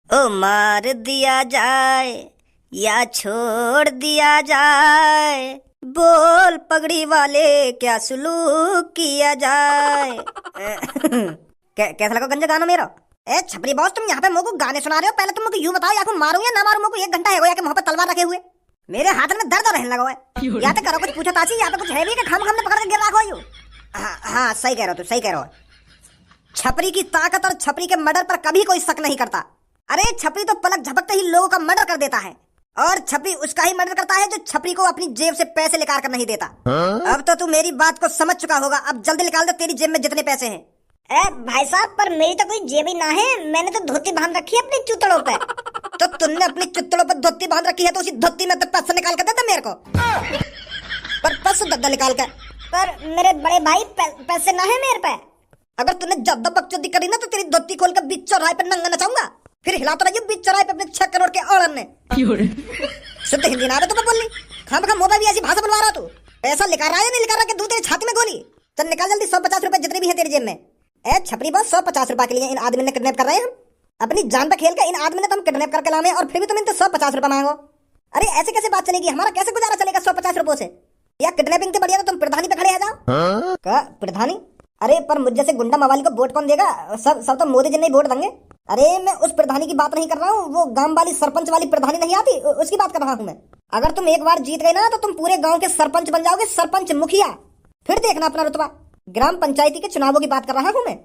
ओ मार दिया जाए या छोड़ दिया जाए, बोल पगड़ी वाले क्या सुलूक किया जाए। कैसा लगा गंजा गाना मेरा? ए छपरी बॉस, तुम यहाँ पे मुझको गाने सुना रहे हो? पहले तुम मुझको यूं बताओ, या को मारूं या ना मारूं? मुझको 1 घंटा है या के मुंह पे तलवार रखे हुए, मेरे हाथ में दर्द रहने लगा है। या तो करो कुछ पूछो तासी, या तो कुछ है भी कि खाम ने पकड़ के गिर रखो यूं। हाँ सही कह रहे हो, तू सही कह रहे हो। छपरी की ताकत और छपरी के मर्डर पर कभी कोई शक नहीं करता। अरे छपरी तो पलक झपकते ही लोगों का मर्डर कर देता है, और छपरी उसका ही मर्डर करता है जो छपरी को अपनी जेब से पैसे निकाल कर नहीं देता। अब तो तू मेरी बात को समझ चुका होगा, अब जल्दी निकाल दे तेरी जेब में जितने पैसे हैं। भाई साहब, पर मेरी तो कोई जेब ही ना है, मैंने तो धोती बांध रखी है अपनी चुतड़ों पे। तो तुमने अपनी चुतड़ों पर धोती बांध रखी है तो उसी धोती में तो पैसे निकाल कर देता मेरे को। पर पैसे दद्दा निकाल कर। पर मेरे बड़े भाई पैसे ना है मेरे पे। अगर तूने ज्यादा बकचोदी करी ना तो तेरी धोती खोल कर बीच चौराहे पर नंगा नचाऊंगा, फिर हिलाता रहिए बीच चौराहे पे अपने 6 करोड़ के औरन ने। शुद्ध हिंदी ना आवे तो मैं बोलनी, खाम खा मोबाइल भी ऐसी भाषा बनवा रहा तू। पैसा लेकर आया नहीं लेकर आ के दूं तेरी छाती में गोली। चल निकाल जल्दी 150 रुपए जितने भी है तेरी जेब में। छपरी बॉस, 150 रुपए के लिए इन आदमी ने किडनैप कर रहे हैं हम। अपनी जान पे खेल कर इन आदमी ने तो हम किडनैप करके लाए और फिर भी तुम इनसे 150 रुपए मांगो। अरे ऐसे कैसे बात चलेगी? हमारा कैसे गुजारा चलेगा 150 रुपए से? या किडनैपिंग के बढ़िया तो तुम प्रधानी पे खड़े आ जाओ। क्या प्रधानी? अरे पर मुझ जैसे गुंडा मवाली को वोट कौन देगा? सब तो मोदी जी नहीं वोट देंगे। अरे मैं उस प्रधानी की बात नहीं कर रहा हूँ, वो गांव वाली सरपंच वाली प्रधानी नहीं आती, उसकी बात कर रहा हूँ मैं। अगर तुम एक बार जीत गए ना तो तुम पूरे गांव के सरपंच बन जाओगे, सरपंच मुखिया। फिर देखना अपना रुतबा। ग्राम पंचायती के चुनावों की बात कर रहा हूँ मैं।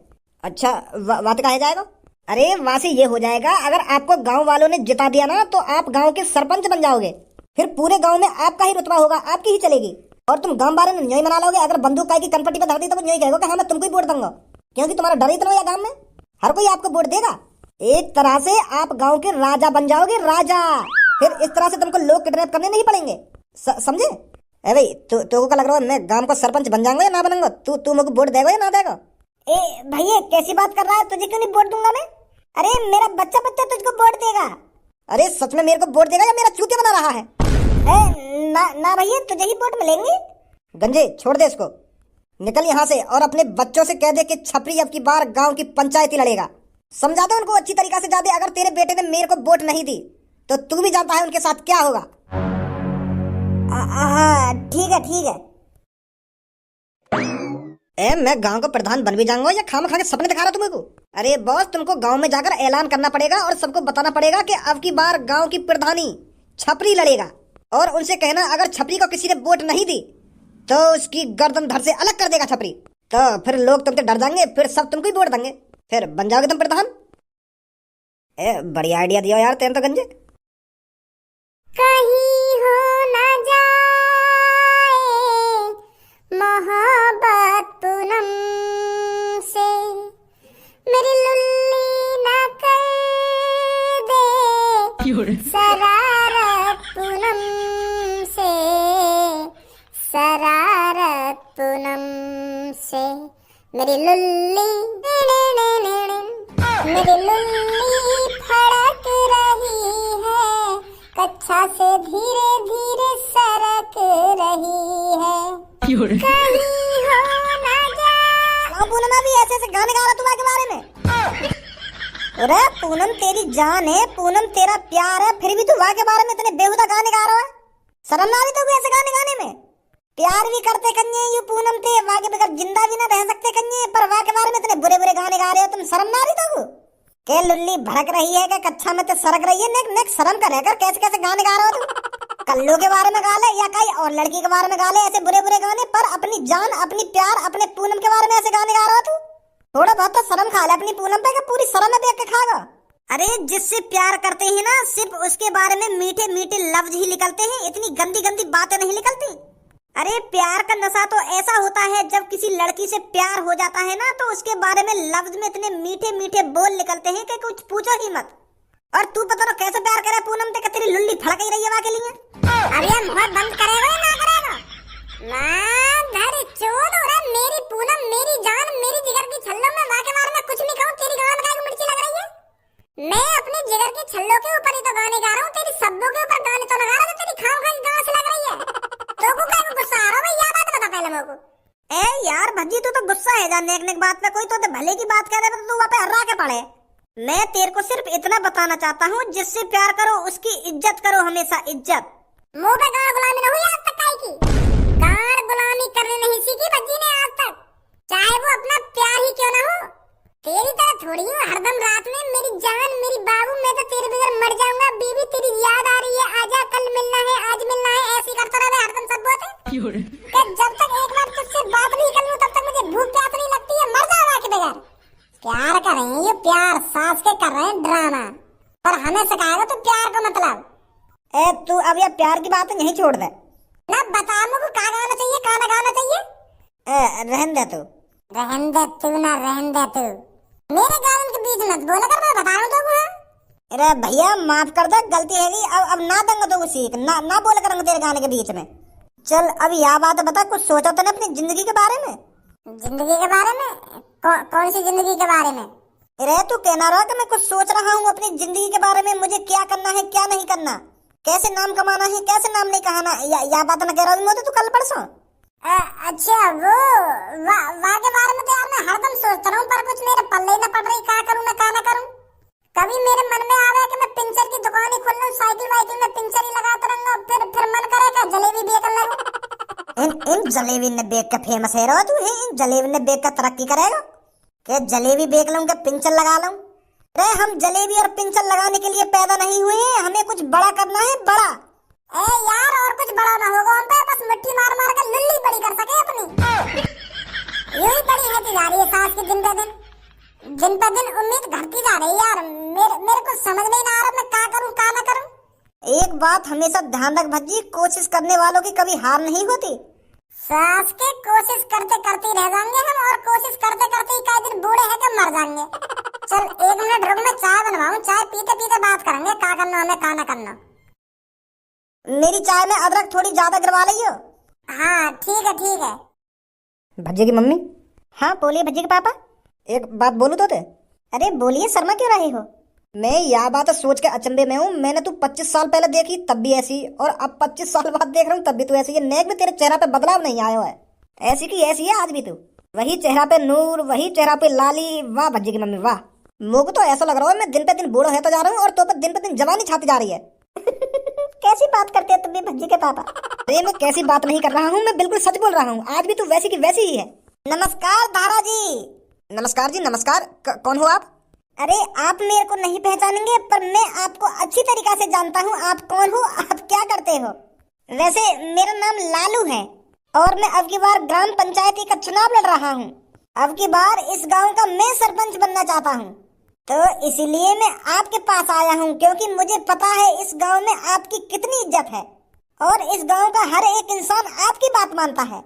अच्छा बात कहा जाएगा? अरे वहां से ये हो जाएगा, अगर आपको गाँव वालों ने जिता दिया ना तो आप गाँव के सरपंच बन जाओगे, फिर पूरे गाँव में आपका ही रुतबा होगा, आपकी ही चलेगी। और तुम गांव वाले ने न्योय मना लोगे। अगर बंदूक की कनपट्टी पे धर दी तो वो न्योय कहेगा कि हाँ मैं तुमको ही वोट दूंगा, क्योंकि तुम्हारा डर इतना या गांव में हर कोई आपको वोट देगा। एक तरह से आप गांव के राजा बन जाओगे, राजा। फिर इस तरह से तुमको लोग किडनैप करने नहीं पड़ेंगे, समझे? ए भाई तो क्या लग रहा है मैं गांव का सरपंच बन जाऊंगा या ना बनूंगा? तू मुझको वोट देगा या ना देगा? ए भैया कैसी बात कर रहा है? तुझे क्यों नहीं वोट दूंगा मैं? अरे मेरा बच्चा तुझको वोट देगा। अरे सच में मेरे को वोट देगा या मेरा चूतिया बना रहा है? ना भैया, तुझे ही वोट मिलेंगे। गंजे छोड़ दे इसको, निकल यहाँ से और अपने बच्चों से कह दे कि छपरी अब की बार गांव की पंचायती लड़ेगा। समझा दो उनको अच्छी तरीका से, जा दे अगर तेरे बेटे ने मेरे को वोट नहीं दी तो तू भी जानता है उनके साथ क्या होगा। ठीक है ठीक है। मैं गांव का प्रधान बन भी जाऊंगा या खाम खा के सपने दिखा रहा तुमको? अरे बॉस, तुमको गांव में जाकर ऐलान करना पड़ेगा और सबको बताना पड़ेगा कि अब की बार गांव की प्रधानी छपरी लड़ेगा, और उनसे कहना अगर छपरी को किसी ने वोट नहीं दी तो उसकी गर्दन धड़ से अलग कर देगा छपरी। तो फिर लोग तुमसे डर जाएंगे, फिर सब तुमको ही वोट देंगे, फिर बन जाओगे तुम प्रधान। बढ़िया आइडिया दिया यार तेरे तो गंजे। कहीं हो ना जाए मोहब्बत पूनम से, मेरी लुल्ली ना कर दे शरारत पूनम से, शरारत पूनम से। मेरी लुल्ली मेरी लुल्ली फड़क रही है, कच्छा से धीरे धीरे सरक रही है। कहीं हो ना जा। पूनम भी ऐसे ऐसे गाने गा रहा तुम्हारे के बारे में? अरे पूनम तेरी जान है, पूनम तेरा प्यार है, फिर भी तू वहाँ के बारे में इतने बेहुदा गाने गा रहा है। शर्म ना आई तो ऐसे गाने गाने में? प्यार भी करते कन्ये यू पूनम थे, वहाँ के बगैर जिंदा भी ना रह सकते कन्ये, पर वहाँ के बारे में इतने बुरे बुरे गाने गा रहे हो तुम। शर्म ना आई तो के लुल्ली भड़क रही है, क्या कच्छा में तो सरक रही है? नेक शर्म कर कैसे कैसे गाने गा रहे हो तुम? कल्लू के बारे में गा ले या कहीं और लड़की के बारे में गा ले, ऐसे बुरे बुरे गाने, पर अपनी जान अपनी प्यार अपने पूनम के बारे में ऐसे गाने गा रहा हो तू? थोड़ा बहुत तो शर्म खा ले अपनी पूनम पे, पूरी शर्म में देख के खागा। अरे जिससे प्यार करते हैं ना सिर्फ उसके बारे में मीठे मीठे लफ्ज ही निकलते हैं, इतनी गंदी गंदी बातें नहीं निकलती। अरे प्यार का नशा तो ऐसा होता है जब किसी लड़की से प्यार हो जाता है ना तो उसके बारे में लफ्ज में इतने मीठे मीठे बोल निकलते हैं कि कुछ पूछो ही मत। और तू पता ना कैसे प्यार करे पूनम से, तेरी लुल्ली फड़क ही रही है वहाँ के लिए। अरे मुंह बंद करेगा या ना करेगा? मां धर चोद हो रहा, मेरी पूनम मेरी जान मेरी जिगर की छल्लो में वहाँ के बारे में कुछ नहीं कहूँ, तेरी गान का मिर्ची लग रही है। मैं अपने जिगर के छल्लों के ऊपर ही तो गाने गा रहा हूँ, तेरी शब्दों के ऊपर गाने तो लगा रहा हूँ, तेरी खाम खाई गाँव से लग रही है। तो को क्या गुस्सा आ रहा है? ये बात बता पहले मेरे को। ए यार भज्जी, तू तो गुस्सा है जान नेक नेक बात पे, कोई तो भले की बात कह रहा है तो तू वहाँ पे हर्रा के पड़े। मैं तेरे को सिर्फ इतना बताना चाहता हूँ, जिससे प्यार करो उसकी इज्जत करो, हमेशा इज्जत। मुंह पे गाड़ गुलामी न हुई आज तक काई की। गाड़ गुलामी करने नहीं सीखी बच्ची ने आज तक, चाहे वो अपना प्यार ही क्यों ना हो। तेरी तरह थोड़ी हूँ हरदम रात में मेरी जान मेरी बाबू, मैं तो तेरे बगैर मर जाऊंगा। बीबी तेरी याद आ रही है, आजा कल मिलना है, आज मिलना है, ऐसे करता रहे हरदम सब बातें। जब तक एक बार तुझसे बात नहीं कर लूं तब तक मुझे भूख प्यास नहीं लगती है, मर जाऊंगा के बगैर। प्यार कर रहे हैं ये, प्यार सास के कर रहे हैं ड्रामा, पर हमें सिखाएगा तो प्यार का मतलब। ए तू अब ये प्यार की बात यहीं छोड़ दे ना। बता मुझको कहाँ गाना चाहिए, कहाँ ना गाना चाहिए। रहन दे तू, रहन दे तू ना रहन दे तू, मेरे गानों के बीच मत बोला कर, मैं बता रहा हूँ तुमको। अरे भैया माफ कर दे, गलती है गई, अब ना दूंगा तो सीख ना बोला करूंगा तेरे गाने के बीच में। चल अब यह बात बता, कुछ सोचा तो नहीं अपनी जिंदगी के बारे में? जिंदगी के बारे में? कौन सी जिंदगी के बारे में? अरे तू कहना रहा कि मैं कुछ सोच रहा हूँ अपनी जिंदगी के बारे में, मुझे क्या करना है क्या नहीं करना, कैसे नाम कमाना है कैसे नाम नहीं कहाना, या बात ना कह रहा हूँ तू कल परसों। अच्छा वो वाह के बारे में तो यार मैं हरदम सोचता रहूं, पर कुछ मेरे पल्ले न पड़ रही, क्या करूं मैं क्या ना करूं। कभी मेरे मन में आवे कि मैं पिंचर की दुकान ही खोल लूं, साइकिल वाइकिल में पिंचर ही लगाता रहूंगा, फिर मन करे कि जलेबी बेच लूं। इन जलेबी ने बेच के फेमस है रहा तू, इन जलेबी ने बेच कर तरक्की करेगा कि जलेबी बेच लूं कि पिंचर लगा लूं। अरे हम जलेबी और पिंचर लगाने के लिए पैदा नहीं हुए हैं, हमें कुछ बड़ा करना है, बड़ा। ए यार और कुछ बड़ा ना होगा हम पे, बस मिट्टी मार मार के लुल्ली बड़ी कर सके अपनी। यही बड़ी है जा रही है सास की, दिन पे दिन उम्मीद घटती जा रही है यार। मेरे को समझ नहीं आ रहा मैं क्या करूं क्या ना करूं। एक बात हमेशा ध्यान रख भज्जी, कोशिश करने वालों की कभी हार नहीं होती। सास के कोशिश करते करते रह जाएंगे हम, और कोशिश करते करते ही कई दिन बूढ़े हैं कि मर जाएंगे। चल 1 मिनट रुक, मैं चाय बनवाऊं, चाय पीते पीते बात करेंगे क्या करना हमें क्या ना करना। मेरी चाय में अदरक थोड़ी ज्यादा गिरवा लियो। हाँ ठीक है। भज्जी की मम्मी। हाँ बोलिए भज्जी के पापा। एक बात बोलूं तो? अरे बोलिए, शर्मा क्यों रहे हो? मैं यह बात सोच के अचंभे में हूँ, मैंने तू 25 साल पहले देखी तब भी ऐसी, और अब 25 साल बाद देख रहा हूँ तब भी तू ऐसी है। नेक में तेरे चेहरा पे बदलाव नहीं आया है, ऐसी की ऐसी है आज भी तू। वही चेहरा पे नूर, वही चेहरा पे लाली। वाह भज्जी की मम्मी वाह। मुझको तो ऐसा लग रहा है मैं दिन पे दिन बूढ़ा होता जा रहा हूँ, और तो पे दिन जवानी छाती जा रही है। कैसी बात करते हो तुम भी भज्जी के पापा? अरे मैं कैसी बात नहीं कर रहा हूँ, मैं बिल्कुल सच बोल रहा हूँ, आज भी तू वैसी की वैसी ही है। नमस्कार धारा जी। नमस्कार जी नमस्कार। कौन हो आप? अरे आप मेरे को नहीं पहचानेंगे, पर मैं आपको अच्छी तरीका से जानता हूँ। आप कौन हो, आप क्या करते हो? वैसे मेरा नाम लालू है, और मैं अब की बार ग्राम पंचायती का चुनाव लड़ रहा हूँ। अब की बार इस गांव का मैं सरपंच बनना चाहता हूँ, तो इसीलिए मैं आपके पास आया हूँ, क्योंकि मुझे पता है इस गांव में आपकी कितनी इज्जत है, और इस गांव का हर एक इंसान आपकी बात मानता है।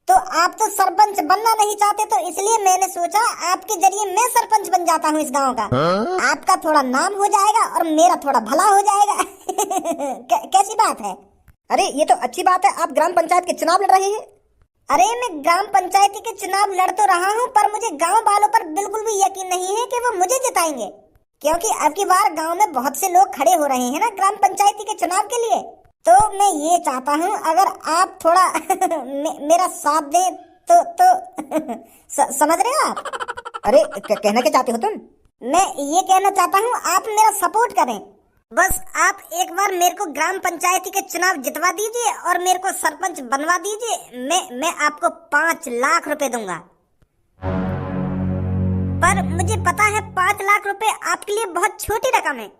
तो आप तो सरपंच बनना नहीं चाहते, तो इसलिए मैंने सोचा आपके जरिए मैं सरपंच बन जाता हूँ इस गांव का। आपका थोड़ा नाम हो जाएगा और मेरा थोड़ा भला हो जाएगा। कैसी बात है? अरे ये तो अच्छी बात है, आप ग्राम पंचायत के चुनाव लड़ रहे हैं। अरे मैं ग्राम पंचायती के चुनाव लड़ तो रहा हूँ, पर मुझे गांव वालों पर बिल्कुल भी यकीन नहीं है कि वो मुझे जिताएंगे, क्योंकि अब की बार गांव में बहुत से लोग खड़े हो रहे हैं ना ग्राम पंचायती के चुनाव के लिए। तो मैं ये चाहता हूँ अगर आप थोड़ा मेरा साथ दें तो समझ रहे हो आप? अरे कहना क्या चाहते हो तुम? मैं ये कहना चाहता हूँ आप मेरा सपोर्ट करें। बस आप एक बार मेरे को ग्राम पंचायती के चुनाव जितवा दीजिए और मेरे को सरपंच बनवा दीजिए। मैं आपको 5 लाख रुपए दूंगा। पर मुझे पता है 5 लाख रुपए आपके लिए बहुत छोटी रकम है,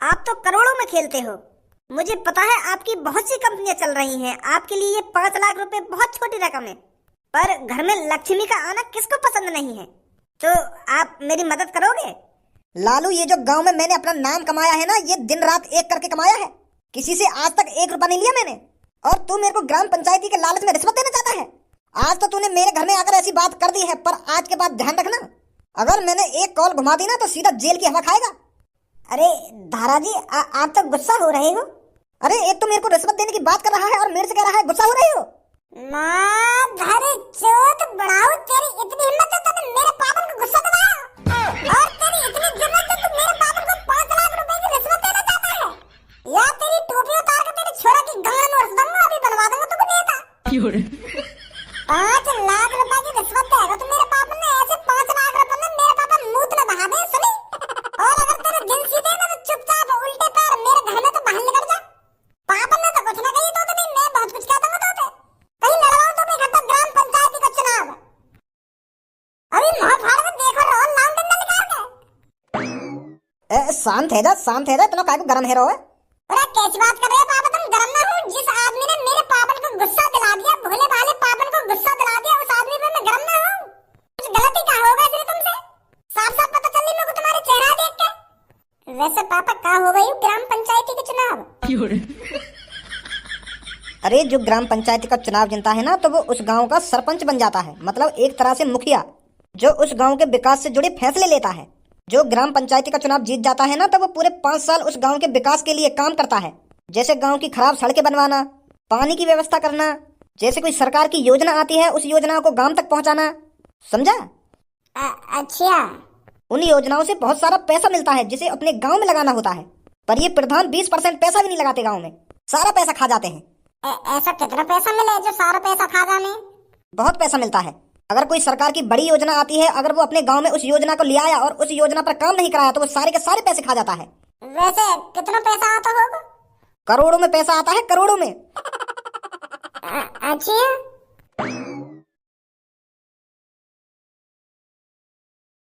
आप तो करोड़ों में खेलते हो। मुझे पता है आपकी बहुत सी कंपनियां चल रही हैं, आपके लिए ये 5 लाख रुपए बहुत छोटी रकम है। पर घर में लक्ष्मी का आना किसको पसंद नहीं है? तो आप मेरी मदद करोगे? लालू ये जो गांव में मैंने अपना नाम कमाया है ना, ये दिन रात एक करके कमाया है, किसी से आज तक 1 रुपया नहीं लिया मैंने। और तू मेरे को ग्राम पंचायती के लालच में रिश्वत देना चाहता है। आज तो तूने मेरे घर में आकर ऐसी बात कर दी है, पर आज के बाद ध्यान रखना, अगर मैंने एक कॉल घुमा दी ना तो सीधा जेल की हवा खाएगा। अरे धारा जी आप तो गुस्सा हो रहे हो। अरे एक तो मेरे को रिश्वत देने की बात कर रहा है और मेरे से कह रहा है गुस्सा हो रहे हो। चोट बढ़ाओ, तेरी इतनी हिम्मत है तो मेरे पापा को गुस्सा दिलाया, और तेरी इतनी जरूरत है तो मेरे पापा को 5 लाख रुपए की रिश्वत देना चाहता है। या तेरी टोपी उतार कर तेरे छोरा की गांड और दूंगा, अभी बनवा दूंगा तुमको नेता। 5 लाख रुपए की रिश्वत देगा तो मेरे पापा ने ऐसे 5 लाख रुपए में मेरे पापा मूत न बहा दे सुनी। और अभी मुंह फाड़ के देखो रो लाउं डंडा निकाल के। शांत है जा इतना काय को गरम है रो है। अरे कैसी बात कर रहे हो पापा, तुम गरम ना हो। जिस आदमी ने मेरे पापन को गुस्सा दिला दिया, भोले भाले पापन को गुस्सा दिला दिया, उस आदमी पे मैं गरम ना हूं। कुछ गलती क्या हो गई फिर तुमसे? साफ साफ पता चल रही मेरे को तुम्हारे चेहरा देख के। वैसे पापा क्या हो गई ग्राम पंचायती के चुनाव? अरे जो ग्राम पंचायत का चुनाव जीतता है ना तो वो उस गांव का सरपंच बन जाता है, मतलब एक तरह से मुखिया, जो उस गांव के विकास से जुड़े फैसले लेता है। जो ग्राम पंचायती का चुनाव जीत जाता है ना तो वो पूरे 5 साल उस गांव के विकास के लिए काम करता है, जैसे गांव की खराब सड़कें बनवाना, पानी की व्यवस्था करना, जैसे कोई सरकार की योजना आती है उस योजना को गांव तक पहुंचाना, समझा? अच्छा। उन योजनाओं से बहुत सारा पैसा मिलता है जिसे अपने गांव में लगाना होता है, पर ये प्रधान 20% पैसा भी नहीं लगाते गांव में, सारा पैसा खा जाते हैं। ऐसा कितना पैसा मिले जो सारा पैसा खा जाने? बहुत पैसा मिलता है। अगर कोई सरकार की बड़ी योजना आती है, अगर वो अपने गांव में उस योजना को ले आया और उस योजना पर काम नहीं कराया तो वो सारे के सारे पैसे खा जाता है। वैसे कितना पैसा आता होगा? करोड़ों में पैसा आता है, करोड़ों में। अच्छा।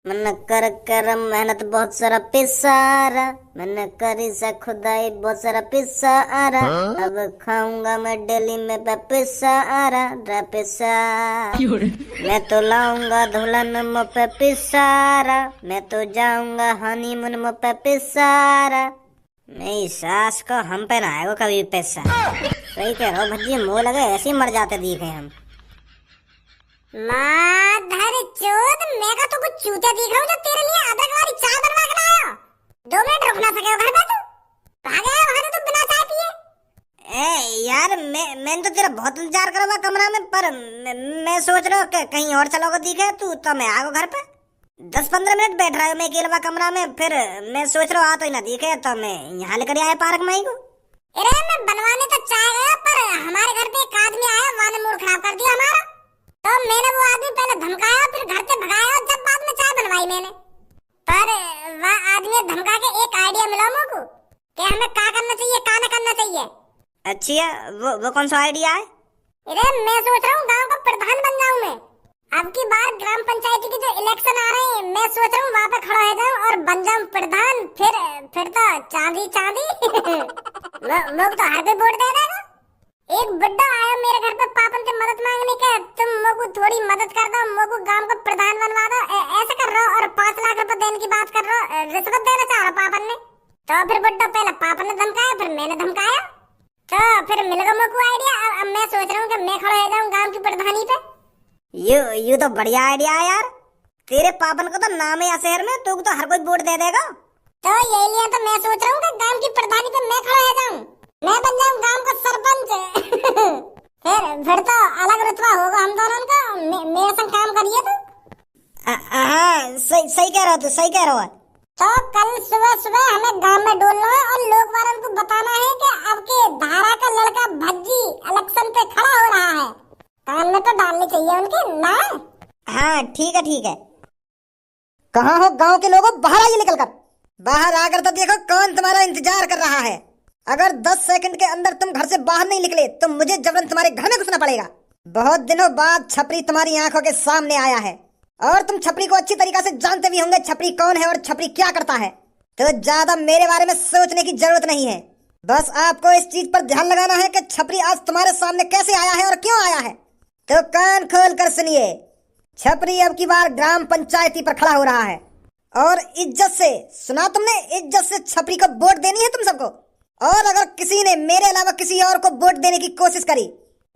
मन कर कर मेहनत बहुत सारा पिसारा, मैंने करी से खुदाई बहुत सारा पिसारा, अब खाऊंगा मैं डेली में पिसारा रे पिसा। मैं तो लाऊंगा दुल्हन मुँह पे पिसारा, मैं तो जाऊंगा हनीमून मुँह पे पिसारा, मेरी सास को हम पे ना आएगा कभी पैसा। सही कह रहा हो भज्जी, मुँह लगे ऐसे ही मर जाते दिखे हम। माधर चोद, मैं का तो कुछ चूतिया दिख रहा हूँ जो तेरे लिए अदरक वाली चाय बनवा के लाया। 2 मिनट रुक ना सके हो घर पे तू? भागे वहां से तू बिना चाय पिए। यार मैंने तो तेरा बहुत इंतजार करा हुआ कमरा में, पर मैं सोच रहा हूँ कि कहीं और चलोगे दिखे तू तो मैं आ गो घर पे। 10-15 मिनट बैठ रहा हूँ मैं अकेला कमरा में, फिर मैं सोच रहा हूँ आ तो ही ना दिखे तो मैं यहाँ लेकर आया पार्क में ही को। अरे मैं बनवाने तो चाय गया, पर हमारे घर पे एक आदमी आया, वहां ने मूड खराब कर दिया हमारा। तो मैंने वो आदमी पहले धमकाया, फिर घर से भगाया, और जब बाद में चाय बनवाई मैंने, पर वह आदमी धमका के एक आइडिया मिला मुझको कि हमें क्या करना चाहिए क्या न करना चाहिए। अच्छा, वो कौन सा आइडिया है? अरे मैं सोच रहा हूँ गांव का प्रधान बन जाऊँ मैं। अब की बार ग्राम पंचायती के जो इलेक्शन आ रहे हैं, मैं सोच रहा हूँ वहाँ पे खड़ा हो जाऊँ और बन जाऊँ प्रधान। फिर तो चांदी चांदी लोग तो हर पे वोट दे देगा। एक बुड्ढा आया मेरे घर पे पापन से मदद मांगने के, तुम मोको थोड़ी मदद कर दो, मोको गांव का प्रधान बनवा दो, ऐसे कर रहा और 5 लाख रुपए देने की बात कर रहा, रिश्वत देना चाह रहा पापन ने। तो फिर बुड्ढा पहले पापन ने धमकाया, फिर मैंने धमकाया, तो फिर मिल गया मोको आइडिया। अब मैं सोच रहा हूँ कि मैं खड़ा हो जाऊँ गांव की प्रधानी पे। ये तो बढ़िया आइडिया है यार। तेरे पापन को तो नाम है शहर में, तो हर कोई वोट दे देगा। तो यही लिए तो मैं सोच रहा हूँ कि गांव की प्रधानी पे मैं खड़ा हो जाऊँ, मैं बन जाऊँ गांव का सरपंच। फिर तो अलग रुतबा होगा हम दोनों का। मेरे संग काम करिए तो। हाँ सही कह रहा हो, तो सही कह रहा हो। तो कल सुबह सुबह हमें गांव में डोलना है और लोग वालों को बताना है कि अब के धारा का लड़का भज्जी इलेक्शन पे खड़ा हो रहा है। कान में तो डालनी चाहिए उनके ना। हाँ ठीक है। कहाँ हो गांव के लोगों, बाहर आइए निकल कर। बाहर आकर तो देखो कौन तुम्हारा इंतजार कर रहा है। अगर 10 सेकंड के अंदर तुम घर से बाहर नहीं निकले तो मुझे जबरन तुम्हारे घर में घुसना पड़ेगा। बहुत दिनों बाद छपरी तुम्हारी आंखों के सामने आया है, और तुम छपरी को अच्छी तरीके से जानते भी होंगे छपरी कौन है और छपरी क्या करता है। तो ज्यादा मेरे बारे में सोचने की जरूरत नहीं है, बस आपको इस चीज पर ध्यान लगाना है कि छपरी आज तुम्हारे सामने कैसे आया है और क्यों आया है। तो कान खोल कर सुनिए, छपरी अब की बार ग्राम पंचायती पर खड़ा हो रहा है, और इज्जत से सुना तुमने, इज्जत से छपरी को वोट देनी है तुम सबको। और अगर किसी ने मेरे अलावा किसी और को वोट देने की कोशिश करी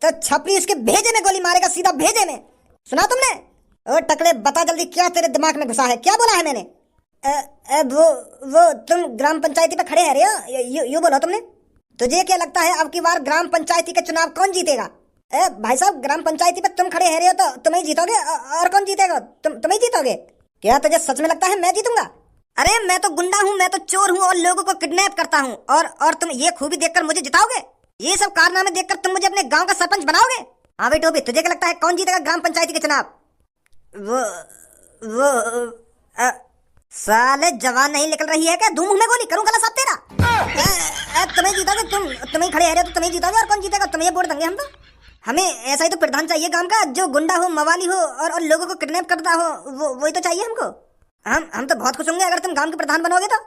तो छपरी उसके भेजे में गोली मारेगा, सीधा भेजे में। सुना तुमने? ओ टकले, बता जल्दी क्या तेरे दिमाग में घुसा है, क्या बोला है मैंने? वो तुम ग्राम पंचायती पे खड़े हैं रे, यू बोलो तुमने। तुझे क्या लगता है अब की बार ग्राम पंचायती का चुनाव कौन जीतेगा? भाई साहब, ग्राम पंचायती पे तुम खड़े हैं रे तो तुम ही जीतोगे, और कौन जीतेगा? तुम ही जीतोगे। क्या तुझे सच में लगता है मैं जीतूंगा? अरे मैं तो गुंडा हूँ, मैं तो चोर हूँ और लोगों को किडनैप करता हूँ, और तुम ये खूबी देखकर मुझे जिताओगे? ये सब कारनामे देखकर तुम मुझे अपने गांव का सरपंच बनाओगे? हाँ भाई टोपी, तुझे क्या लगता है कौन जीतेगा ग्राम पंचायती के चुनाव? वो साले जवान नहीं निकल रही है क्या? धूम में गोली करूँ गला सब तेरा। तुम्हें जीतोगे, तुम ही खड़े रहे तो तुम्हें जीतोगे, और कौन जीतेगा? तुम्हें वोट देंगे हम तो। हमें ऐसा ही तो प्रधान चाहिए गांव का, जो गुंडा हो, मवाली हो और लोगों को किडनैप करता हो। वही तो चाहिए हमको। हम तो बहुत खुश होंगे अगर तुम गांव के प्रधान बनोगे तो।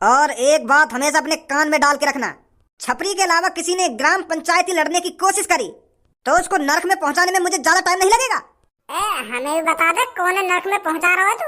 और एक बात हमेशा अपने कान में डाल के रखना, छपरी के अलावा किसी ने ग्राम पंचायती लड़ने की कोशिश करी तो उसको नरक में पहुंचाने में मुझे ज्यादा टाइम नहीं लगेगा। हमें भी बता दे कौन नरक में पहुंचा रहा है तू।